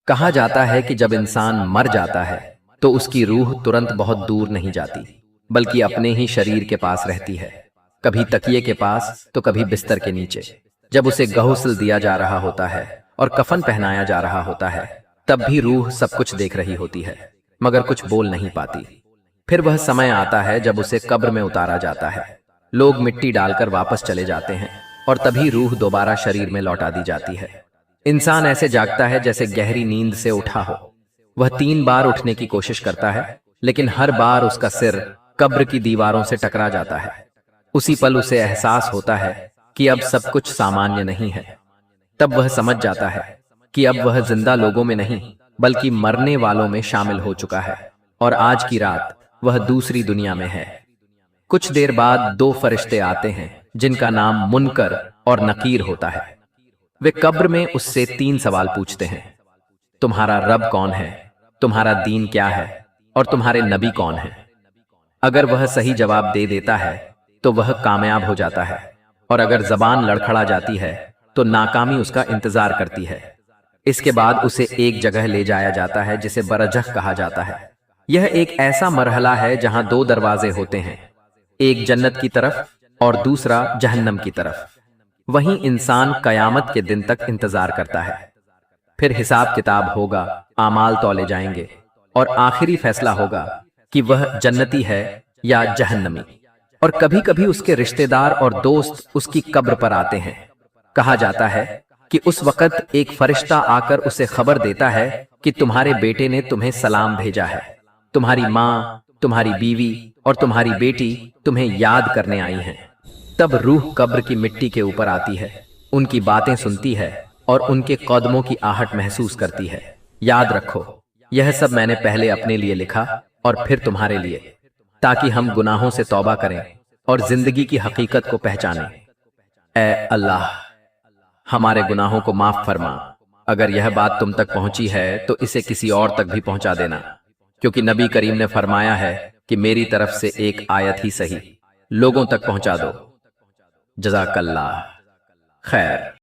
کہا جاتا ہے کہ جب انسان مر جاتا ہے تو اس کی روح ترنت بہت دور نہیں جاتی بلکہ اپنے ہی شریر کے پاس رہتی ہے، کبھی تکیے کے پاس تو کبھی بستر کے نیچے۔ جب اسے غسل دیا جا رہا ہوتا ہے اور کفن پہنایا جا رہا ہوتا ہے تب بھی روح سب کچھ دیکھ رہی ہوتی ہے مگر کچھ بول نہیں پاتی۔ پھر وہ سمے آتا ہے جب اسے قبر میں اتارا جاتا ہے، لوگ مٹی ڈال کر واپس چلے جاتے ہیں اور تبھی روح دوبارہ شریر میں لوٹا دی جاتی ہے۔ انسان ایسے جاگتا ہے جیسے گہری نیند سے اٹھا ہو۔ وہ 3 بار اٹھنے کی کوشش کرتا ہے لیکن ہر بار اس کا سر قبر کی دیواروں سے ٹکرا جاتا ہے۔ اسی پل اسے احساس ہوتا ہے کہ اب سب کچھ سامانیہ نہیں ہے۔ تب وہ سمجھ جاتا ہے کہ اب وہ زندہ لوگوں میں نہیں بلکہ مرنے والوں میں شامل ہو چکا ہے اور آج کی رات وہ دوسری دنیا میں ہے۔ کچھ دیر بعد 2 فرشتے آتے ہیں جن کا نام منکر اور نکیر ہوتا ہے۔ وہ قبر میں اس سے 3 سوال پوچھتے ہیں: تمہارا رب کون ہے؟ تمہارا دین کیا ہے؟ اور تمہارے نبی کون ہیں؟ اگر وہ صحیح جواب دے دیتا ہے تو وہ کامیاب ہو جاتا ہے اور اگر زبان لڑکھڑا جاتی ہے تو ناکامی اس کا انتظار کرتی ہے۔ اس کے بعد اسے ایک جگہ لے جایا جاتا ہے جسے برزخ کہا جاتا ہے۔ یہ ایک ایسا مرحلہ ہے جہاں 2 دروازے ہوتے ہیں، ایک جنت کی طرف اور دوسرا جہنم کی طرف۔ وہیں انسان قیامت کے دن تک انتظار کرتا ہے۔ پھر حساب کتاب ہوگا، اعمال تولے جائیں گے اور آخری فیصلہ ہوگا کہ وہ جنتی ہے یا جہنمی۔ اور کبھی کبھی اس کے رشتہ دار اور دوست اس کی قبر پر آتے ہیں۔ کہا جاتا ہے کہ اس وقت ایک فرشتہ آ کر اسے خبر دیتا ہے کہ تمہارے بیٹے نے تمہیں سلام بھیجا ہے، تمہاری ماں، تمہاری بیوی اور تمہاری بیٹی تمہیں یاد کرنے آئی ہیں۔ تب روح قبر کی مٹی کے اوپر آتی ہے، ان کی باتیں سنتی ہے اور ان کے قدموں کی آہٹ محسوس کرتی ہے۔ یاد رکھو، یہ سب میں نے پہلے اپنے لیے لکھا اور پھر تمہارے لیے، تاکہ ہم گناہوں سے توبہ کریں اور زندگی کی حقیقت کو پہچانیں۔ اے اللہ، ہمارے گناہوں کو معاف فرما۔ اگر یہ بات تم تک پہنچی ہے تو اسے کسی اور تک بھی پہنچا دینا، کیونکہ نبی کریم نے فرمایا ہے کہ میری طرف سے ایک آیت ہی صحیح لوگوں تک پہنچا دو۔ جزاک اللہ خیر۔